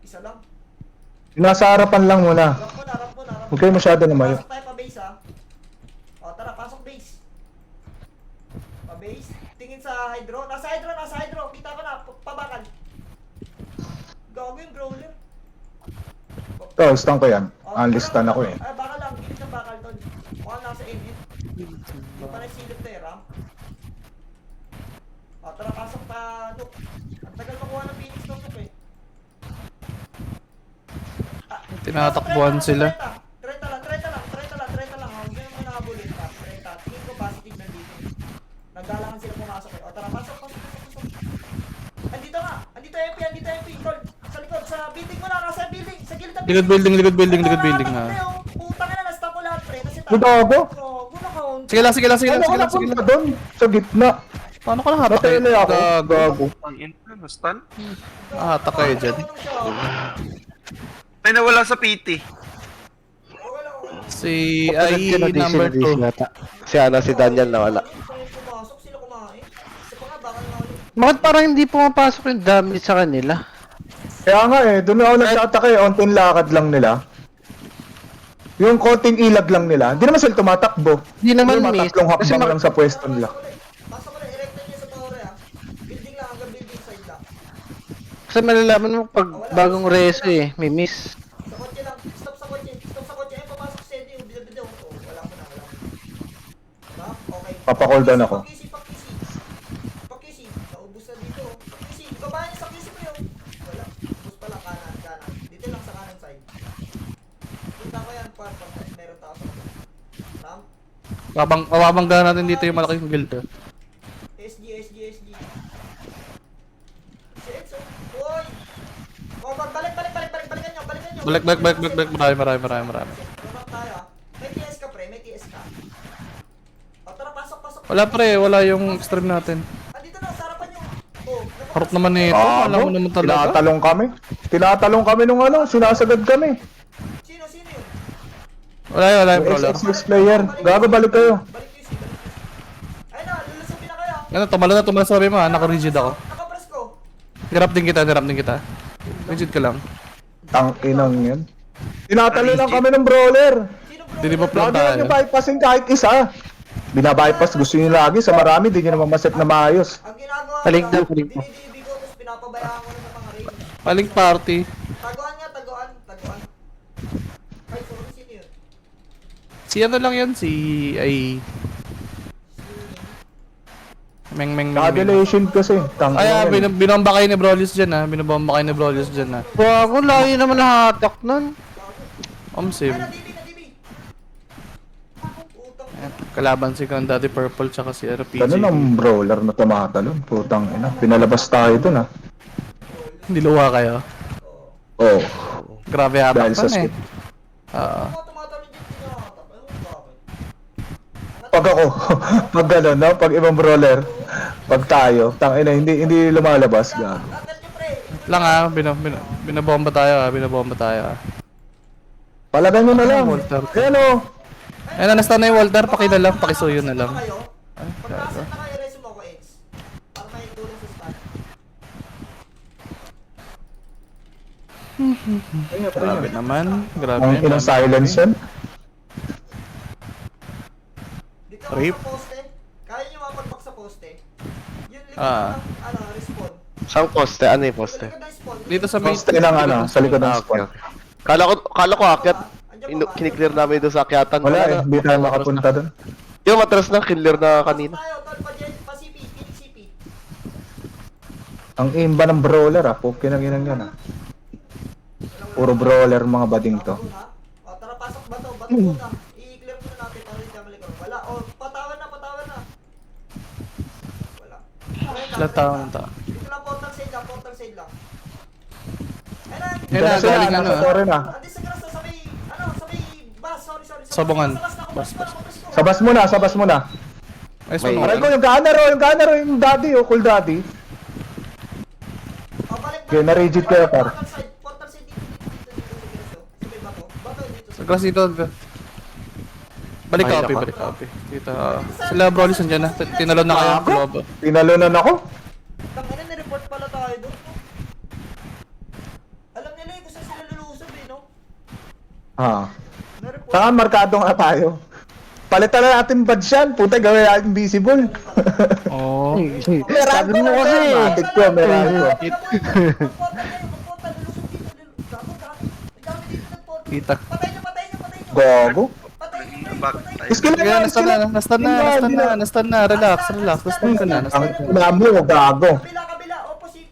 S1: Isa lang.
S3: Nasa harapan lang muna.
S1: Ramp muna.
S3: Huwag kayo masyado lumayo.
S1: Pasok tayo pa base, tara, pasok base. Pa base. Tingin sa hydro. Nasa hydro. Kita ko na, pabakal. Gago yung brawler.
S3: Ito, stun ko yan. Unlistan ako eh.
S1: Ay, bakal lang. Gilid ng bakal doon. Mukhang nasa init. Hindi pa na silip to Ram. Tara,
S2: Tinatakbuhan sila.
S1: 30 lang. Huwag nyo naman nakabulin pa. 30. Tingin ko positive na dito. Nagdalangan sila pumasok eh. O tara, pasok. Andito nga. Andito MP. Tol, sa likod, sa building mo na. Nasa building. Sa gilid ng
S2: Likod building na.
S1: Putang ina, na-stop ko lahat, pre. Kasi
S3: Gago.
S1: Guna count.
S2: Sige lang.
S3: Ano ka napunta doon? Sa gitna.
S2: Paano ka nahatak kayo?
S3: Natele ako. Gago.
S6: Ang ina, stun.
S2: Nahatak kayo dyan.
S6: May nawala sa PT.
S2: Si
S5: Kapatid ko na
S2: IE number 2.
S5: yata.
S4: Si Daniel nawala.
S1: Pumasok sila kumain. Isa pa nga, baka nga ulit.
S5: Bakit parang hindi pumapasok yung damage sa kanila?
S3: Kaya nga doon ako nagtataka onting lakad lang nila. Yung konting ilag lang nila, hindi naman sila tumatakbo.
S5: Hindi naman
S3: Yung
S5: miss.
S3: matatlong
S5: Kasi
S3: hakbang lang sa pwesto nila.
S1: Pasok ko na, erecta niya sa tore ah. Building lang, hanggang building side lang.
S5: Kasi malalaman mo pag bagong reso eh, may miss.
S1: Sa kotse lang, stop sa kotse. Ayun, papasok sa edyo, bida. Oh, wala ko na. Diba? Okay.
S3: Papakol down ako.
S1: Pakisi. Naubos na dito. Pakisi, babae niya sa kisi mo yun. Wala. Ubus pala, kanan. Dito lang sa kanan side. Punta ko yan, pag meron tao sa kanan. Tam?
S2: Mababangga natin dito yung malaking guild.
S1: SG. Si Enzo. Uy! Oh, balik nyo.
S2: Balik. Marami.
S1: Tulong tayo ah. May TS ka pre, O tara, pasok.
S2: Wala pre, wala yung extreme natin.
S1: Andito na, sarapan nyo. Oh,
S2: Harap naman nito. Alam mo naman talaga.
S3: Tinatalong kami nung sinasagad kami.
S1: Sino yun?
S2: Wala yung
S3: Yung
S2: brawler.
S3: XXX player. Gago, balik kayo.
S1: Balik QC. Ayun na, lulusupin na kayo.
S2: Ano, tumalo na sabi mo ha, naka-rigid ako.
S1: Nakapress ko.
S2: Hirap din kita. Rigid ka lang.
S3: Tangkinang yan. Tinatalo lang kami ng brawler.
S1: Sino bro?
S2: Dinibop lang
S3: Lagi lang
S2: tayo.
S3: yung bypassin kahit isa. Binabypass, gusto nyo lagi sa marami, di nyo naman maset na maayos.
S1: Ang ginagawa
S5: Palig
S1: ko,
S5: daw, palig mo.
S1: dinidibi ko, tapos pinapabayaan ko na sa mga raid.
S2: Paling party.
S1: Taguan. Ay, sorry, sino yun?
S2: Si ano lang yan, si IE. Meng.
S3: Cancellation kasi.
S2: Ay,
S3: Tangkinang yan.
S2: binomba kayo ni Brolis dyan ha. Binobomba kayo ni Brolis dyan ha.
S5: Bago, layo naman nahatak nun.
S2: Omsim.
S1: Ay, na-DB. Putang.
S2: Kalaban si Dati Purple tsaka si RPG.
S3: Ganun ang brawler na tumatalon. Putang ina. Pinalabas tayo dun
S2: Hindi luwa kayo.
S3: Oh.
S2: Grabe hatak
S3: Dahil sa
S2: pa eh.
S3: skip.
S1: Mga tumatalon din, tinahatap. Ayun, bakit?
S3: Pag ako, pag gano'n, no? Pag ibang brawler, pag tayo, tangina, hindi lumalabas. Gago.
S1: Agad nyo, pre.
S2: Lang ha, binobomba tayo ha.
S3: Palagan nyo na lang.
S2: Walter.
S3: Ayan o.
S2: Ayun na, nasta na yung Walter, pakina lang, pakisuyo na lang.
S1: Pagkasin na kayo, resume ko, Eds. Para may tulong sa start.
S2: Grabe naman, grabe.
S3: Ang inang silence yan.
S1: Dito ako
S2: Rip.
S1: sa poste. Kaya nyo mapagpak sa poste. Yung likod
S2: Ah.
S1: ng, respawn.
S4: Saan poste? Ano yung poste?
S1: Likod ng spawn.
S2: Dito sa main.
S3: Poste ng sa likod ng
S4: Ah,
S3: spawn.
S4: okay. Kala ko akyat. Kiniklear namin doon sa akyatan.
S3: Wala eh, hindi tayo makapunta dun.
S4: Yung matras na clear na kanina.
S1: Tayo, tol, pa CP, Phoenix CP.
S3: Ang aim ba ng brawler pukin ang inang yan Puro brawler mga bading to.
S1: Ha? O, tara, pasok bato muna. I-clear muna natin para hindi kami likod. Wala, patawan na. Wala.
S2: Latawan ta.
S1: Dito lang, portal side lang. Ayun na,
S2: Ayun na, galing ano
S3: nasa
S2: ah.
S3: tore na.
S1: Andi sa grass, sa may bus, sorry.
S2: Sabungan.
S1: Bus.
S3: Sabas mo na.
S2: Ay,
S4: May-
S3: Aray
S2: sunod.
S3: ko, yung gunner, yung daddy, cool daddy. Okay, na-rigid kayo, par.
S1: Portal side dito. Sa may bato dito.
S2: Sa grass dito. Balik
S4: Ay,
S2: copy.
S4: nako.
S2: Dito. Sila Brolis nandiyan na. Tinalon na kayo. Loob.
S3: Tinalunan ako.
S1: Tangina, ni-report pala tayo doon. Alam nila kung saan sila lulusob no?
S3: Ha.
S1: Na-report.
S3: Saka markado nga tayo. Palitan na natin badge yan. Puta, gawin natin visible.
S2: Oo.
S5: Sabi mo kasi.
S3: Matik ko, meron ko.
S1: Magportal, lulusog dito. Gago. Ang dami dito nagportal.
S2: Kita.
S1: Patay nyo.
S3: Gago.
S1: Patay nyo, pre.
S6: Back.
S1: Patay nyo.
S3: Skill
S2: Kaya
S3: na,
S2: nastan na. Relax ka na.
S3: Ang namo, gago.
S1: Kabila. Opposite.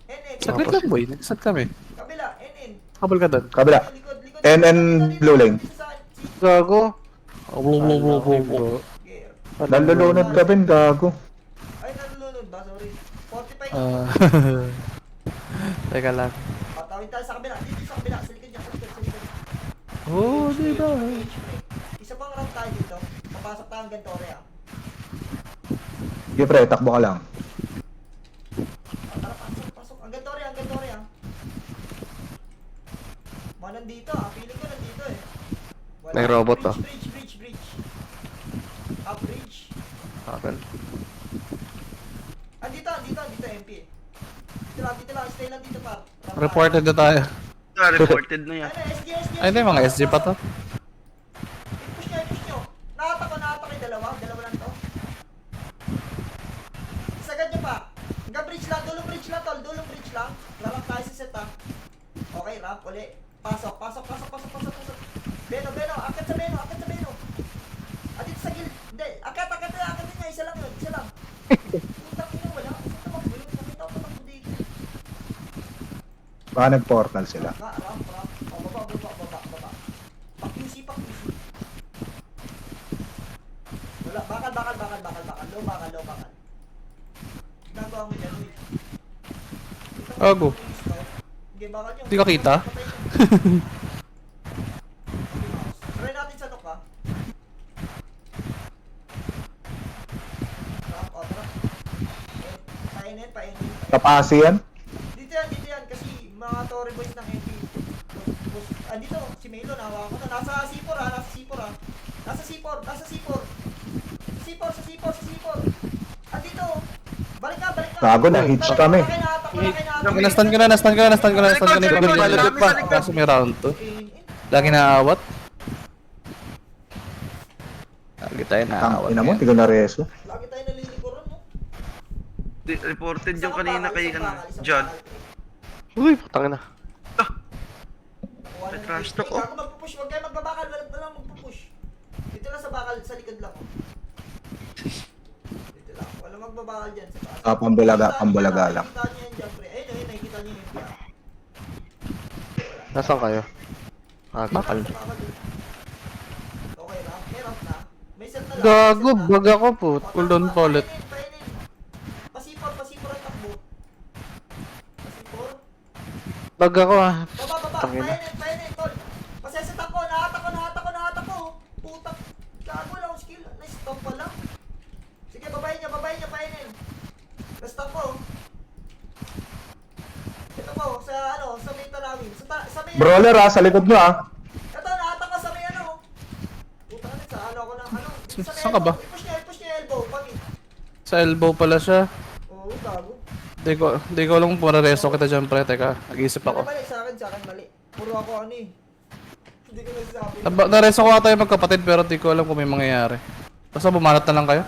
S1: NN.
S2: Saglit lang boy, nagsat kami.
S1: Kabila, NN.
S2: Habol ka doon.
S3: Kabila.
S1: Likod, likod.
S3: NN blue lane.
S1: Dito sa akin.
S5: Gago.
S1: Sige.
S3: Nalulunod ka, Ben, gago.
S1: Ay, nalulunod ba? Sorry. 45.
S2: Teka lang.
S1: Patawin tayo sa kabila. Dito sa kabila. Sa likod niya. Sa likod. Sa likod.
S2: Oh, di ba?
S1: Isa pang round tayo dito. Papasok tayo hanggang Tore ah.
S3: Sige, pre, takbo ka lang.
S1: Tara, pasok, pasok. Hanggang Tore, hanggang Tore ah. Mga nandito ah. Feeling ko nandito eh. Wala.
S4: May robot,
S1: Bridge,
S4: ah.
S1: Bridge. Up bridge.
S2: Habol.
S1: Dito, MP. Dito lang. Stay lang dito pa.
S2: Reported na tayo.
S6: Reported na yan.
S1: SG.
S2: Ay, hindi, mga SG pa to.
S1: I-push nyo. Nakatako yung dalawa. Dalawa lang to. Isagad nyo pa. Hanggang bridge lang. Dulong bridge lang, tol. Dulong bridge lang. Lalak tayo sa set ah. Okay, ramp uli. Pasok. Beno. Akat sa Beno. Dito sa gilid. Hindi. Akat niya. Isa lang yun. Putang ina, wala. Ito magbulo. Nakita ko patakbo dito.
S3: Baka nag-portal sila.
S1: Ramp. Baba. Pak-QC. Wala. Bakal. Low bakal. Ginagawa mo dyan, uy.
S2: Gago.
S1: Sige, bakal nyo.
S2: Di ka kita?
S1: Try natin sa nok, ha? Tara. Painin.
S3: Kapasi yan.
S1: Dito yan. Kasi mga Tory boys ng MP. Dito, si Melo, nahawakan ko na. Nasa C4, ha? Nasa C4. Sa C4. Dito. Balik ka.
S3: Gago, na-hitch kami.
S2: Nastan ko na. Malagit pa. Kaso may round to. Lagi naaawat. Lagi tayo naaawat.
S3: Ina mo, hindi ko na reso.
S1: Lagi tayo nalilikuran, no?
S6: Reported yung kanina kay John.
S4: Uy, putang na.
S6: May trash talk, oh.
S1: Gago, magpupush. Huwag kayo magbabakal. Walang magpupush. Dito lang sa bakal. Sa likod lang, oh. Dito lang. Walang magbabakal dyan sa taas.
S3: Pambulaga lang.
S1: Nakikita niyo yan dyan, pre. Ayun, nakikita niyo yung MP.
S4: Nasaan kayo?
S2: Bakal.
S1: Okay, ramp. May ramp na. May set na lang.
S5: Gago,
S1: May set na.
S5: bag ako po.
S2: Cooldown pa ulit.
S1: Painin. Pasipor ang takbo. Pasipor.
S5: Bag ako ah.
S1: Baba.
S5: Tangina.
S1: Painin, tol. Paseset ako. Nakatako. Putak. Gago lang ang skill. Na-stop pa lang. Sige, babayin niya, painin. Na-stop po. Ito po, sa may tanawin. Sa may...
S3: Brawler sa likod nyo
S1: Ito, nakatako sa may Puta ka sa ako ng Sa may
S2: Saan ka ba?
S1: elbow. I-push niya elbow. Pagi.
S2: Sa elbow pala siya.
S1: Oo, gago.
S2: Di ko alam kung para-reso kita dyan, pre. Teka, nag-iisip ako.
S1: Mali, sa akin mali. Puro ako Hindi ko nasasabi.
S2: Nareso ko ata yung magkapatid pero di ko alam kung may mangyayari. Basta bumanat na lang kayo.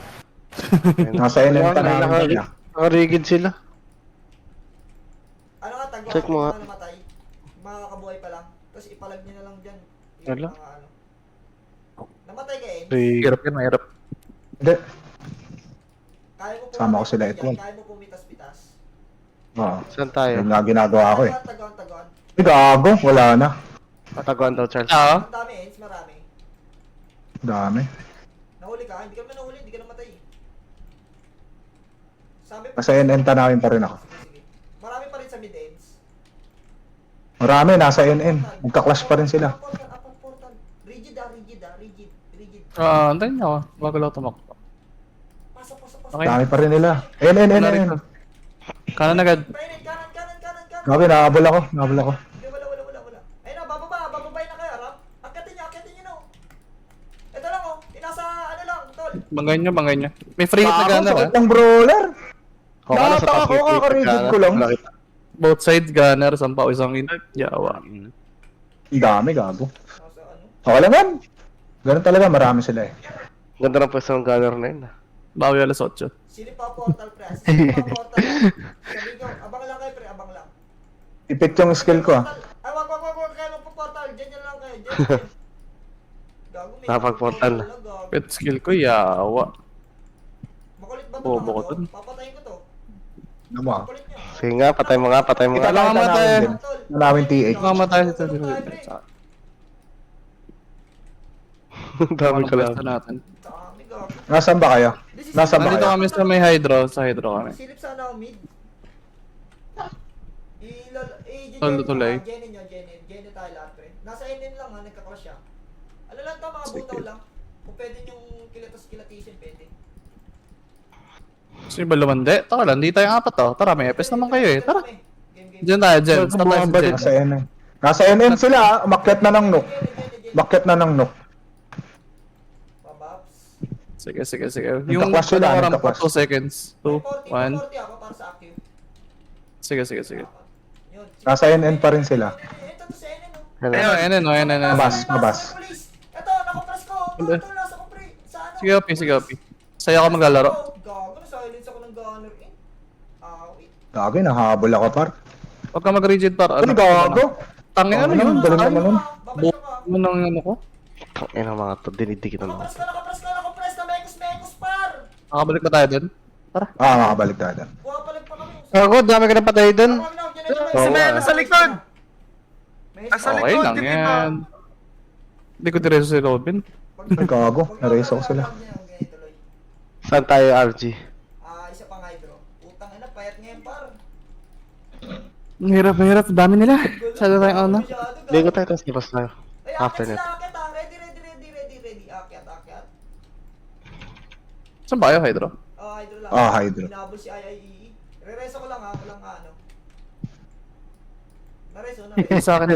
S3: Nasa NN ka namin na.
S5: Nakarigid sila.
S1: Ano ka, tagwa
S4: Check mo nga.
S1: namatay. Makakabuhay pa lang. Tapos ipalag niyo na lang dyan.
S5: Wala.
S1: Mga Namatay ka eh.
S2: Hirap yan, mahirap.
S3: Hindi.
S1: Kaya mo
S3: Sama ko sila ito.
S1: Kaya mo pumitas-pitas.
S3: Oo.
S4: Saan tayo?
S3: Yung nga ginagawa ko eh.
S1: Taguan.
S3: Gago, wala na.
S4: Pataguan daw, Charles.
S2: Oo.
S1: Ang dami eh, marami.
S3: Dami.
S1: Nahuli ka? Hindi ka naman nahuli, hindi ka namatay eh. Sabi
S3: Nasa NN tanawin pa rin ako.
S1: Sige. Marami pa rin sa mid-ends.
S3: Marami, nasa NN. Magka-clash pa rin sila.
S1: Apat portal. Rigid.
S2: Antayin niyo ako. Bago lang tumakbo.
S1: Pasok.
S2: Okay.
S3: Dami pa rin nila. NN.
S2: Kanan agad.
S1: Painin, kanan.
S3: Gabi, nahabol ako.
S1: Hindi, wala. Ayun na, bababay na kayo, Rap. Akatin niyo no. Ito lang oh, inasa tol.
S2: Bangayin niyo. May free hit na gunner
S3: Sakit
S2: ah.
S3: ng brawler.
S4: Ako na sa taas.
S3: Nakataka ko, kakarigid ko lang.
S2: Both sides gunner, sampaw isang yawa.
S3: Dami, gago.
S1: Nasa
S3: Okay lang yan. Ganun talaga, marami sila eh.
S4: Ganda ng pwesto ng gunner na yun.
S2: Bawi alas 8.
S1: Silip pa portal, pre. Silip pa portal. Sabi ko, abang lang kayo, pre. Abang lang.
S3: Ipit yung skill ko ah.
S1: Ay, wag kayo magpo-portal. Diyan lang kayo. Gago, may
S4: Nakapag-portal na.
S1: gago.
S2: Pet skill ko, yawa.
S1: Makulit ba ito
S2: Bobo
S1: mga
S2: ko
S1: to?
S2: dun.
S1: Papatayin ko to.
S3: Ano mo ah.
S1: Makulit nyo.
S4: Sige nga, patay mo nga.
S2: Kita lang
S3: Tanawin
S2: matay.
S3: din.
S1: Tol,
S3: na namin TH.
S2: Mamatay si Tol.
S4: Dami ka lang.
S2: Pwesto natin.
S1: Dami gago.
S3: Nasaan ba kayo? Nasaan ba
S2: Nandito
S3: kayo?
S2: kami sa may hydro. Sa hydro kami.
S1: Silip sana ako mid.
S2: Tuloy.
S1: Jenny tayo lahat pre. Nasa NN lang ha, nagka-crush siya. Ano lang to, mga butaw lang. Kung pwede yung kilatisin, pwede.
S2: Sino ba lumande? Taka lang, di tayo apat oh. Tara, may FS naman kayo eh. Tara.
S1: Game.
S2: Diyan tayo, Jen. Start tayo sa Jen.
S3: Nasa NN. Nasa NN sila, ah. Umakyat na ng Nook. Umakyat na ng Nook.
S1: Pabaps.
S2: Sige. Yung
S3: Nagka-clash sila,
S2: parang
S3: nagka-clash.
S2: 2 seconds. 2, 1.
S1: 40 ako para sa AQ.
S2: Sige.
S1: Yun.
S3: Nasa NN pa rin sila.
S1: Ito to sa NN oh.
S2: Ayun.
S3: Mabas.
S1: Ito, nakapress ko. Ito, nasa ko pre. Sa ano?
S2: Sige, OP. Sa'yo ako maglalaro.
S1: Gago, silence ako ng gunner eh. Wait.
S3: Gagi, nahabol ako par.
S2: Huwag ka mag-rigid par.
S3: Ano gago?
S2: Tangin ano yun?
S3: Galing naman nun.
S1: Babalik ka.
S2: Mo ng ano ko?
S4: Tangina mga to, dinidikit na ako.
S1: Nakapress na, mekos par.
S2: Nakabalik ba tayo dun? Tara.
S3: Makabalik tayo doon.
S1: Buha palag pa kami.
S5: Ako, dami ka na patay dun.
S6: Nasa likod! Nasa
S2: Okay
S6: likod,
S2: lang
S6: di ba?
S2: yan. Hindi ko diretso si Robin.
S3: Gago, na-raise ako sila.
S4: Saan tayo, RG?
S1: Isa pang hydro. Utang ina, payat ngayon par.
S2: Ang hirap. Dami nila. Sada tayong ano.
S4: Ligo tayo, tapos labas tayo.
S1: Ay,
S4: After
S1: akyat
S4: net.
S1: sila, akyat ah. Ready. Akyat.
S2: Saan ba kayo, Hydro?
S1: Hydro lang.
S3: Hydro.
S1: Hinabol si IIE. Re-reso ko lang ha, walang ano. Nareso.
S2: Sa akin.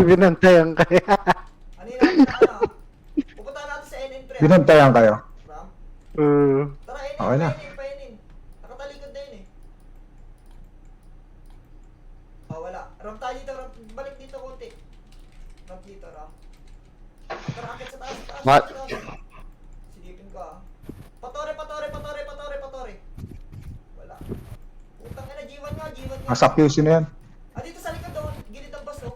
S5: Binantayan kaya.
S1: Ano yun natin na ano ha? Pupunta natin sa NN pre.
S3: Binantayan kayo.
S1: Ram?
S5: Uh,
S1: Tara, NN,
S3: Okay na.
S1: pa NN. Nakatalikod na yun eh. Wala. Ram tayo dito, Ram. Balik dito konti. Ram dito, Ram. Tara, akit sa taas.
S4: What?
S1: Silipin ko ah. Patore. Wala. Utang ina, G1 nga.
S3: Nasa QC na yan.
S1: Dito sa likod doon, gilid ang bus oh.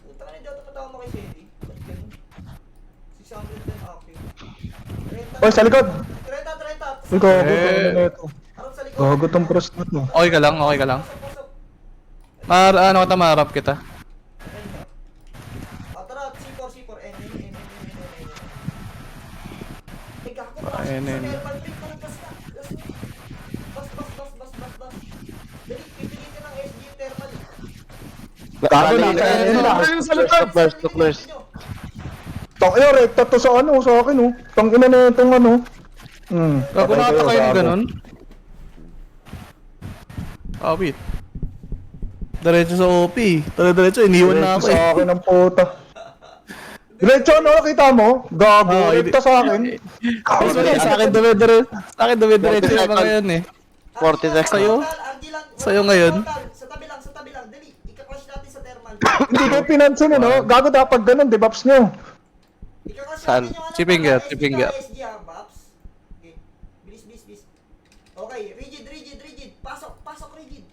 S1: Utang ina, di ako tumatawa mo kay Shelly. Ba't ganun? 610 active. 30.
S3: Oy, sa likod!
S1: 30.
S3: Uy, gago, ano na ito?
S1: Harap sa likod.
S3: Gago tong cross na to.
S2: Okay ka lang.
S1: Pasok.
S2: Ano kita, maharap kita.
S1: Tara, C4, N. Gago,
S2: N.
S1: Thermal break, walang gas na. Bas. Dali, pipilitin ng SG yung thermal.
S3: Gago, nasa NN na.
S4: Tuklers.
S3: Tang ina, rekta to sa ano, sa akin oh. Tang ina na itong ano.
S2: Gago nakata kayo ng ganun. Wait. Diretso sa OP. Diretso, iniwan na ako
S3: Sa
S2: eh.
S3: akin ang puta. Diretso ano, kita mo? Gago, rekta sa akin.
S2: Sa akin dumidiretso yung mga yun eh.
S4: 40 seconds.
S2: Sa'yo? Sa'yo ngayon?
S1: Sa tabi lang. Dali, ika-crush natin sa thermal.
S3: Hindi ko pinansin eh, no? Gago dapat ganun, debuffs nyo.
S1: Ika-crush
S4: Saan?
S1: natin yung ano,
S2: Chipping
S1: mga
S2: gap, chipping gap.
S1: SG ha, Babs. Okay. Bilis. Okay, rigid. Pasok, rigid.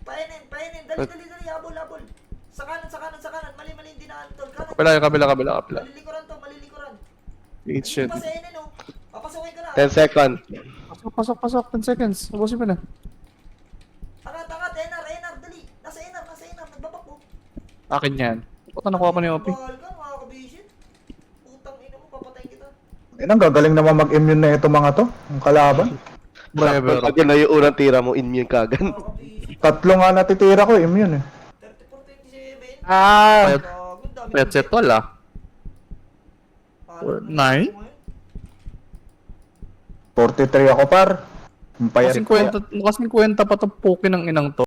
S1: Painin. Dali, habol. Sa kanan. Mali, hindi na antol. Kanan.
S2: Kabila.
S1: Malilikuran.
S2: Eat shit.
S1: Hindi pa sa NN oh. Papasukin ka na.
S4: 10 seconds.
S2: Pasok. 10 seconds. Ubusin mo na.
S1: Angat, NR, dali. Nasa NR, nagbabak mo.
S2: Akin yan. Puta, nakuha pa ni OP.
S1: Mahal ka, makakabisit. Putang ina mo, papatayin kita.
S3: Ang gagaling naman mag-immune na ito mga to, ang kalaban.
S2: Whatever.
S4: Pag yun na yung unang tira mo, immune ka agad.
S1: Makakabisit.
S3: Tatlo nga natitira ko, immune eh.
S1: 34-27.
S5: ah,
S1: Dami
S2: Pet set wala.
S1: Parang-
S2: 9?
S3: 43 ako par. Ang payat
S2: Kasing kwenta pa to pukin ng inang to.